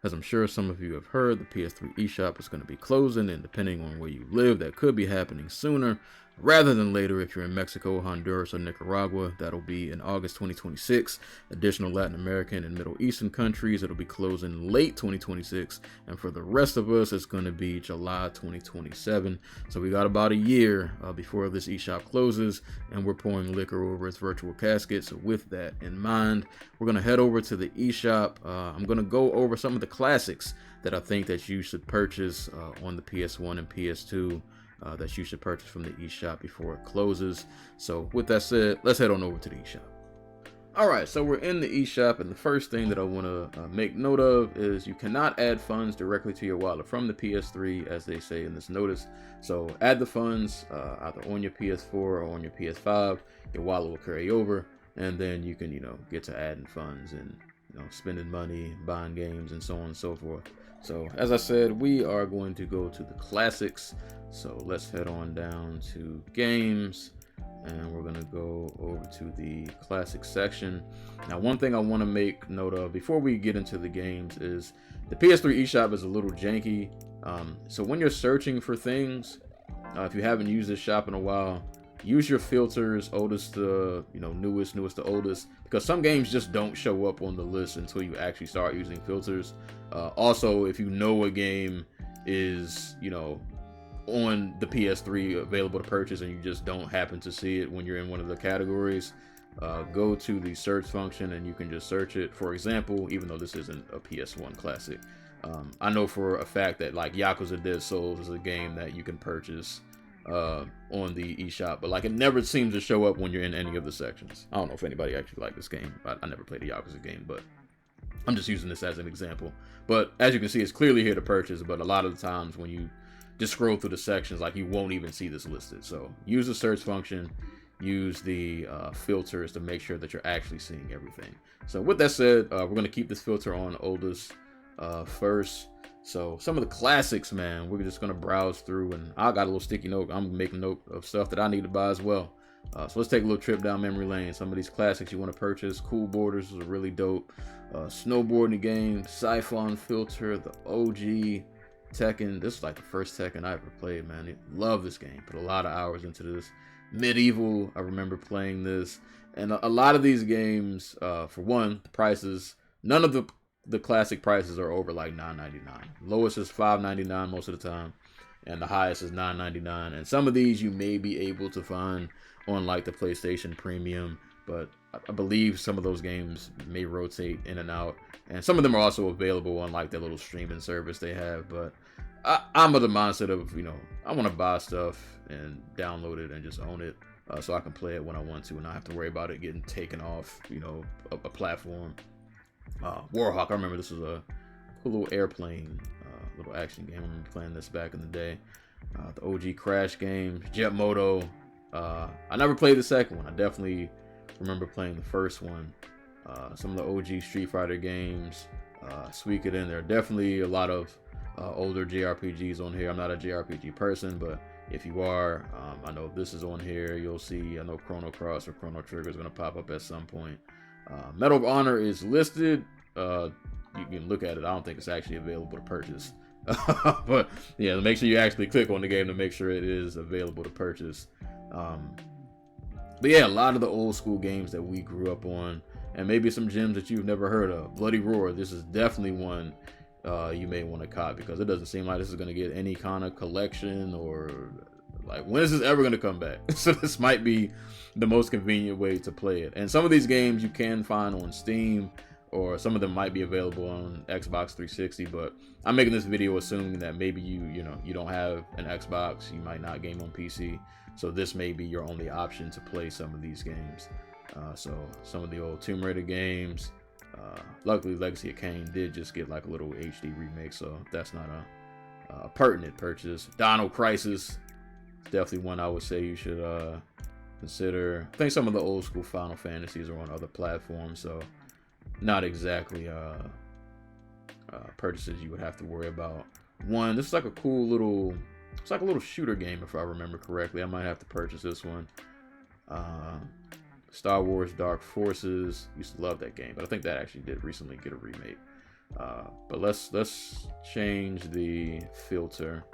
As I'm sure some of you have heard, the PS3 Eshop is going to be closing, and depending on where you live, that could be happening sooner rather than later. If you're in Mexico, Honduras, or Nicaragua, that'll be in August 2026. Additional Latin American and Middle Eastern countries, it'll be closing late 2026. And for the rest of us, it's going to be July 2027. So we got about a year before this eShop closes, and we're pouring liquor over its virtual casket. So with that in mind, we're going to head over to the eShop. I'm going to go over some of the classics that I think that you should purchase on the PS1 and PS2. That you should purchase from the eShop before it closes. So with that said, let's head on over to the eShop. Alright, so we're in the eShop, and the first thing that I want to make note of is you cannot add funds directly to your wallet from the PS3, as they say in this notice. So add the funds either on your PS4 or on your PS5. Your wallet will carry over, and then you can, get to adding funds and, spending money, buying games, and so on and so forth. So as I said, we are going to go to the classics. So let's head on down to games, and we're going to go over to the classic section. Now, one thing I want to make note of before we get into the games is the PS3 eShop is a little janky. So when you're searching for things, if you haven't used this shop in a while, use your filters, oldest to newest to oldest, because some games just don't show up on the list until you actually start using filters. Also, if you know a game is on the PS3 available to purchase and you just don't happen to see it when you're in one of the categories, go to the search function and you can just search it. For example, even though this isn't a PS1 classic, I know for a fact that like Yakuza Dead Souls is a game that you can purchase on the eShop, but it never seems to show up when you're in any of the sections. I don't know if anybody actually liked this game. I never played a Yakuza game, but I'm just using this as an example. But as you can see, it's clearly here to purchase, but a lot of the times when you just scroll through the sections, you won't even see this listed. So use the search function, use the filters to make sure that you're actually seeing everything. So with that said, we're going to keep this filter on oldest first. So some of the classics, man, we're just going to browse through, and I got a little sticky note. I'm making note of stuff that I need to buy as well. So let's take a little trip down memory lane. Some of these classics you want to purchase. Cool Borders is a really dope snowboarding game. Siphon Filter, the OG Tekken. This is the first Tekken I ever played, man. Love this game. Put a lot of hours into this. Medieval, I remember playing this. And a lot of these games, for one, the prices, none of the classic prices are over $9.99. Lowest is $5.99 most of the time, and the highest is $9.99. And some of these you may be able to find on the PlayStation Premium, but I believe some of those games may rotate in and out. And some of them are also available on their little streaming service they have. But I'm of the mindset of, I want to buy stuff and download it and just own it, so I can play it when I want to and not have to worry about it getting taken off, a platform. Warhawk, I remember this was a cool little airplane, little action game. I remember playing this back in the day. The OG Crash games, Jet Moto. I never played the second one. I definitely remember playing the first one. Some of the OG Street Fighter games, Suikoden. There are definitely a lot of older JRPGs on here. I'm not a JRPG person, but if you are, I know this is on here. You'll see, I know Chrono Cross or Chrono Trigger is going to pop up at some point. Medal of Honor is listed. You can look at it. I don't think it's actually available to purchase. But yeah, make sure you actually click on the game to make sure it is available to purchase. But yeah, a lot of the old school games that we grew up on, and maybe some gems that you've never heard of. Bloody Roar, this is definitely one you may want to cop, because it doesn't seem like this is going to get any kind of collection, or when is this ever going to come back? So this might be the most convenient way to play it. And some of these games you can find on Steam, or some of them might be available on Xbox 360, but I'm making this video assuming that maybe you don't have an Xbox, you might not game on PC, so this may be your only option to play some of these games. So some of the old Tomb Raider games, luckily Legacy of Kain did just get a little HD remake, so that's not a pertinent purchase. Dino Crisis, definitely one I would say you should consider. I think some of the old school Final Fantasies are on other platforms, so not exactly purchases you would have to worry about. One, this is a cool little, it's a little shooter game if I remember correctly. I might have to purchase this one. Star Wars Dark Forces, used to love that game, but I think that actually did recently get a remake. But let's change the filter,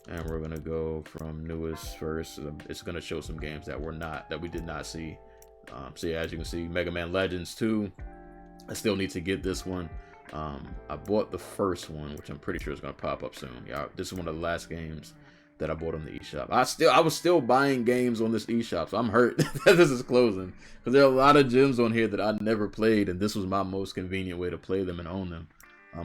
and we're gonna go from newest first. It's gonna show some games that we did not see. So yeah, as you can see, Mega Man Legends 2. I still need to get this one. I bought the first one, which I'm pretty sure is gonna pop up soon. Yeah, this is one of the last games that I bought on the eShop. I was still buying games on this eShop, so I'm hurt that this is closing, because there are a lot of gems on here that I never played, and this was my most convenient way to play them and own them.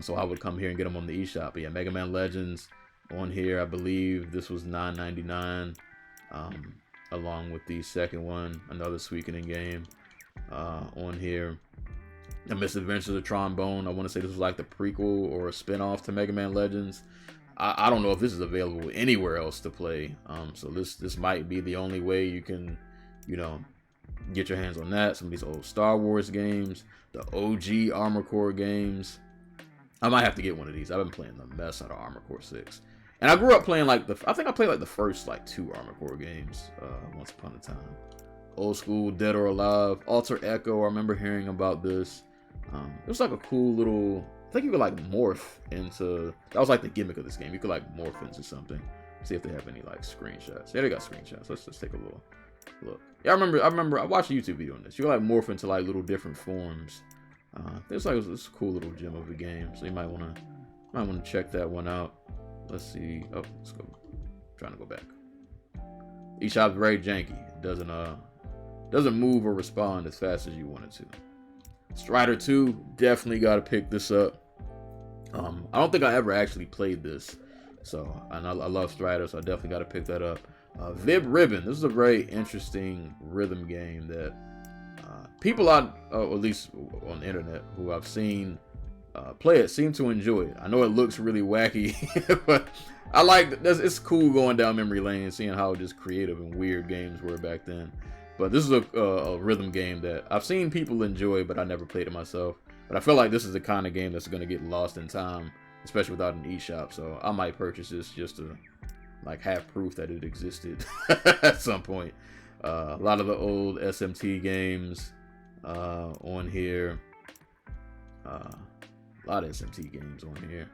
So I would come here and get them on the eShop. But yeah, Mega Man Legends on here, I believe this was $9.99, along with the second one, another Suikoden game on here. The Misadventures of Trombone, I want to say this was like the prequel or a spin-off to Mega Man Legends. I don't know if this is available anywhere else to play. So this might be the only way you can, you know, get your hands on that. Some of these old Star Wars games, the OG Armor Core games. I might have to get one of these. I've been playing the mess out of Armor Core 6. And I grew up playing I think I played like the first like 2 Armor Core games once upon a time. Old school Dead or Alive, Alter Echo, I remember hearing about this. It was like a cool little, I think you could like morph into, that was like the gimmick of this game. You could like morph into something. See if they have any like screenshots. Yeah, they got screenshots. Let's just take a little look. Yeah, I remember I watched a YouTube video on this. You could like morph into like little different forms. It's like it's a cool little gem of a game. So you might wanna check that one out. Let's see. Oh, let's go. I'm trying to go back. eShop's very janky. It doesn't move or respond as fast as you want it to. Strider 2, definitely got to pick this up. I don't think I ever actually played this, so and I love Strider, so I definitely got to pick that up. Vib Ribbon, this is a very interesting rhythm game that people out, or at least on the internet, who I've seen play it, seem to enjoy it. I know it looks really wacky, but I like this. It's cool going down memory lane, seeing how just creative and weird games were back then. But this is a rhythm game that I've seen people enjoy, but I never played it myself. But I feel like this is the kind of game that's going to get lost in time, especially without an eShop. So I might purchase this just to like have proof that it existed at some point. A lot of the old SMT games on here. A lot of SMT games on here.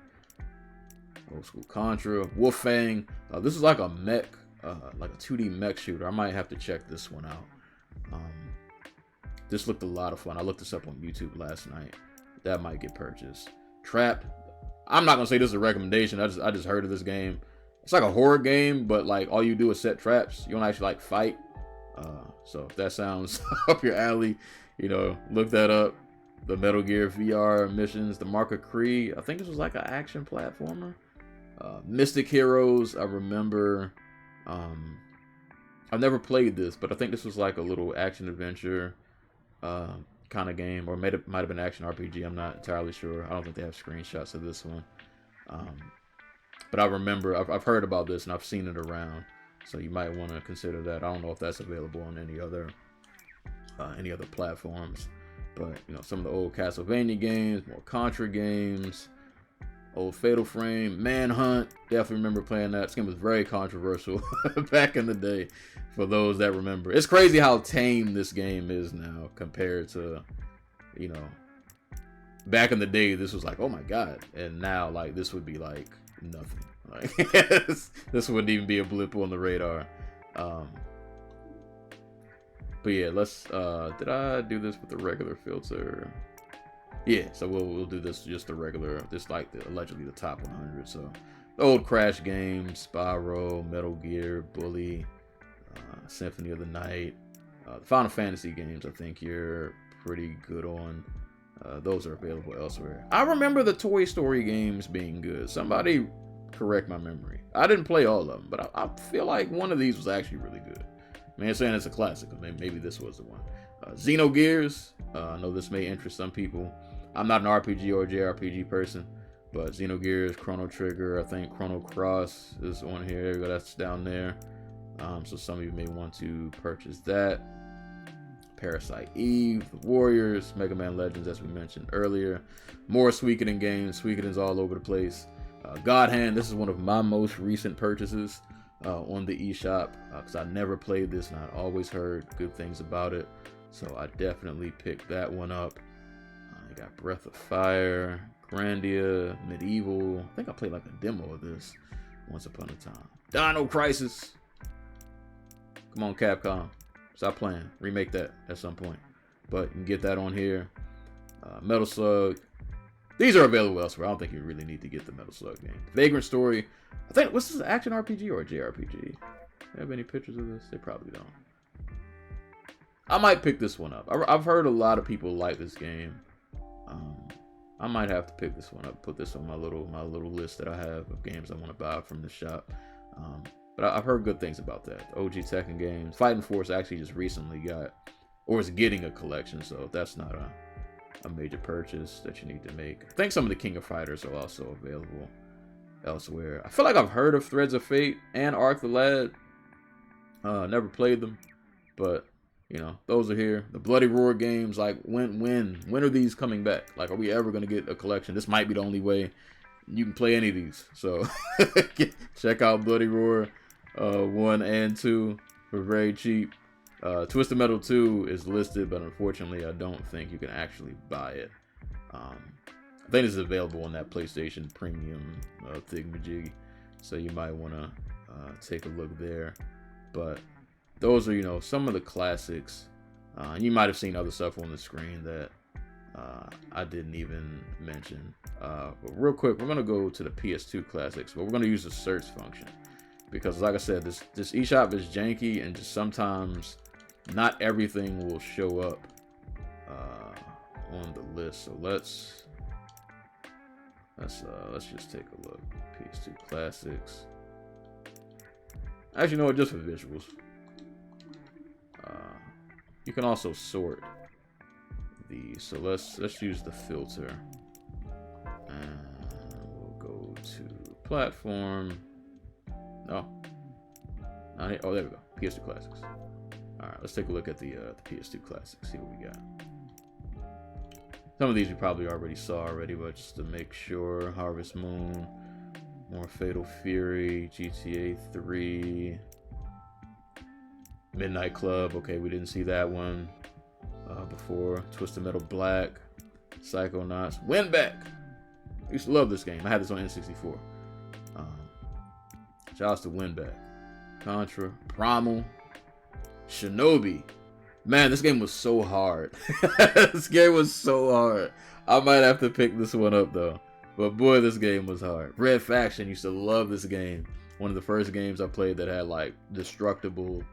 Old school Contra, Wolfang. This is like a mech. Like a 2D mech shooter. I might have to check this one out. This looked a lot of fun. I looked this up on YouTube last night. That might get purchased. Trapped. I'm not gonna say this is a recommendation. I just heard of this game. It's like a horror game, but like all you do is set traps. You don't actually like fight. So if that sounds up your alley, you know, look that up. The Metal Gear VR missions, the Mark of Cree. I think this was like an action platformer. Mystic Heroes. I remember. I've never played this, but I think this was like a little action adventure kind of game, or might have been action RPG. I'm not entirely sure. I don't think they have screenshots of this one. But I remember I've heard about this and I've seen it around, so you might want to consider that. I don't know if that's available on any other platforms, but you know, some of the old Castlevania games, more Contra games. Old Fatal Frame, Manhunt, definitely remember playing that. This game was very controversial back in the day, for those that remember. It's crazy how tame this game is now compared to, you know, back in the day. This was like, oh my god, and now like this would be like nothing. Like this wouldn't even be a blip on the radar. But yeah, let's. Did I do this with the regular filter? Yeah, so we'll do this just the regular, just like allegedly the top 100. So the old Crash games, Spyro, Metal Gear, Bully, Symphony of the Night, the Final Fantasy games. I think you're pretty good on. Those are available elsewhere. I remember the Toy Story games being good. Somebody correct my memory. I didn't play all of them, but I feel like one of these was actually really good. I mean, I'm saying it's a classic. Maybe this was the one. Xenogears. I know this may interest some people. I'm not an RPG or JRPG person, but Xenogears, Chrono Trigger, I think Chrono Cross is on here. There you go, that's down there. So some of you may want to purchase that. Parasite Eve, The Warriors, Mega Man Legends, as we mentioned earlier. More Suikoden games. Suikoden's all over the place. God Hand, this is one of my most recent purchases on the eShop, because I never played this and I always heard good things about it. So I definitely picked that one up. You got Breath of Fire, Grandia, Medieval. I think I played like a demo of this once upon a time. Dino Crisis. Come on, Capcom. Stop playing. Remake that at some point. But you can get that on here. Metal Slug. These are available elsewhere. I don't think you really need to get the Metal Slug game. Vagrant Story. I think, what's this, action RPG or a JRPG? They have any pictures of this? They probably don't. I might pick this one up. I've heard a lot of people like this game. I might have to pick this one up. Put this on my little list that I have of games I want to buy from the shop. But I've heard good things about that. OG Tekken games. Fighting Force actually just recently got, or is getting a collection, so that's not a major purchase that you need to make. I think some of the King of Fighters are also available elsewhere. I feel like I've heard of Threads of Fate and Arc the Lad. Never played them, but you know, those are here. The Bloody Roar games, like when are these coming back? Like, are we ever gonna get a collection? This might be the only way you can play any of these. So check out Bloody Roar 1 and 2 for very cheap. Twisted Metal 2 is listed, but unfortunately I don't think you can actually buy it. I think it's available on that PlayStation Premium thingamajig, so you might want to take a look there. But those are, you know, some of the classics. You might have seen other stuff on the screen that I didn't even mention. But real quick, we're gonna go to the PS2 classics, but we're gonna use the search function because, like I said, this eShop is janky and just sometimes not everything will show up on the list. So let's just take a look. PS2 classics. Actually, no, just for visuals. You can also sort these. So let's use the filter, and we'll go to platform. Oh, oh, there we go. PS2 classics. All right, let's take a look at the PS2 classics. See what we got. Some of these you probably already saw but just to make sure: Harvest Moon, more Fatal Fury, GTA 3. Midnight Club, okay, we didn't see that one before. Twisted Metal Black, Psychonauts, Winback. I used to love this game. I had this on N64. Shouts to Winback. Contra, Primal, Shinobi. Man, this game was so hard. This game was so hard. I might have to pick this one up though. But boy, this game was hard. Red Faction, used to love this game. One of the first games I played that had like destructible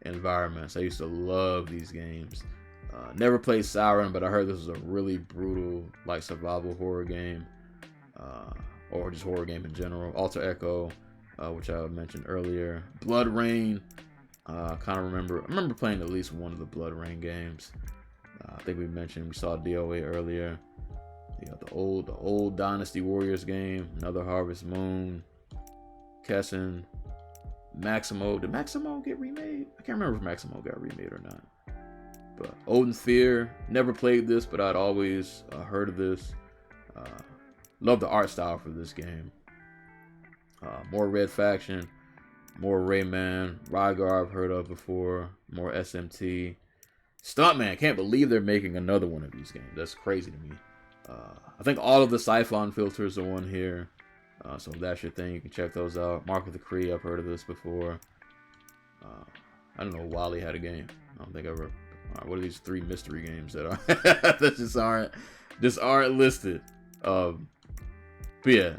environments. I used to love these games. Never played Siren, but I heard this was a really brutal like survival horror game, or just horror game in general. Alter Echo, which I mentioned earlier. Blood Rain. I remember playing at least one of the Blood Rain games. I think we saw DOA earlier. You know, the old Dynasty Warriors game. Another Harvest Moon. Kessen. Maximo. Did Maximo get remade? I can't remember if Maximo got remade or not. But Odin Fear. Never played this, but I'd always heard of this. Love the art style for this game. More Red Faction. More Rayman. Rygar I've heard of before. More SMT. Stuntman. Can't believe they're making another one of these games. That's crazy to me. I think all of the Siphon filters are on here. So if that's your thing, you can check those out. Mark of the Kree, I've heard of this before. I don't know, Wally had a game. I don't think I ever. What are these 3 mystery games that are that just aren't listed? But yeah,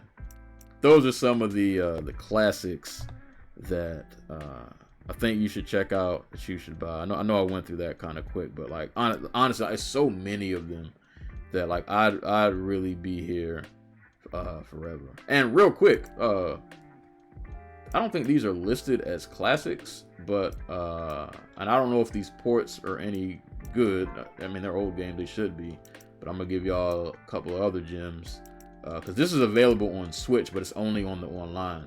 those are some of the classics that I think you should check out, that you should buy. I know I went through that kind of quick, but like honestly, it's so many of them that like I'd really be here forever. And real quick, I don't think these are listed as classics, but and I don't know if these ports are any good. I mean, they're old games, they should be, but I'm gonna give y'all a couple of other gems because this is available on Switch, but it's only on the online.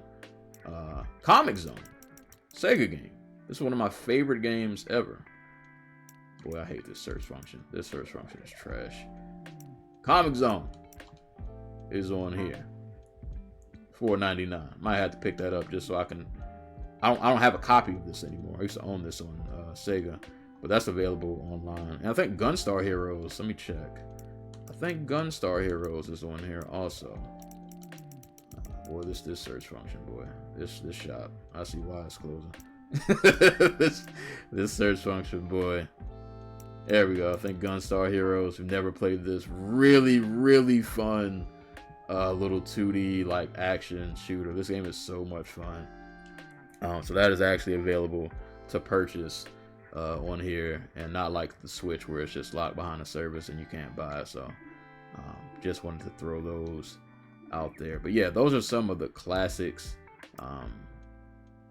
Comic Zone, Sega game. This is one of my favorite games ever. Boy, I hate this search function. This search function is trash. Comic Zone is on here. $4.99. Might have to pick that up just so I can. I don't have a copy of this anymore. I used to own this on Sega, but that's available online. And I think Gunstar Heroes. Let me check. I I think Gunstar Heroes is on here also. Boy, this search function, boy. This shop. I see why it's closing. this search function, boy. There we go. I think Gunstar Heroes. Who've never played this, really fun little 2D like action shooter. This game is so much fun. So that is actually available to purchase on here, and not like the Switch where it's just locked behind a service and you can't buy it. So just wanted to throw those out there. But yeah, those are some of the classics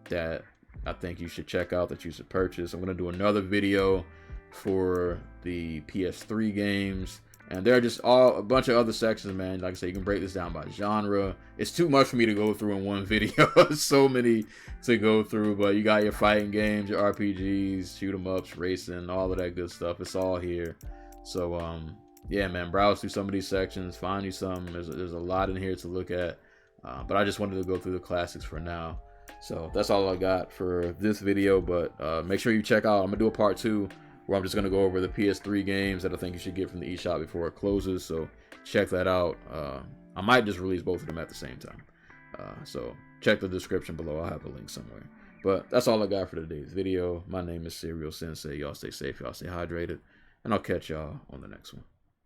that I think you should check out, that you should purchase. I'm gonna do another video for the PS3 games, and there are just a bunch of other sections, man. Like I said, you can break this down by genre. It's too much for me to go through in one video. So many to go through, but you got your fighting games, your RPGs, shoot 'em ups, racing, all of that good stuff. It's all here. So yeah, man, browse through some of these sections, find you some. There's a lot in here to look at, but I just wanted to go through the classics for now. So that's all I got for this video, but make sure you check out, I'm gonna do a part 2 where I'm just gonna go over the PS3 games that I think you should get from the eShop before it closes. So check that out. I might just release both of them at the same time. So check the description below. I'll have a link somewhere. But that's all I got for today's video. My name is Serial Sensei. Y'all stay safe. Y'all stay hydrated. And I'll catch y'all on the next one.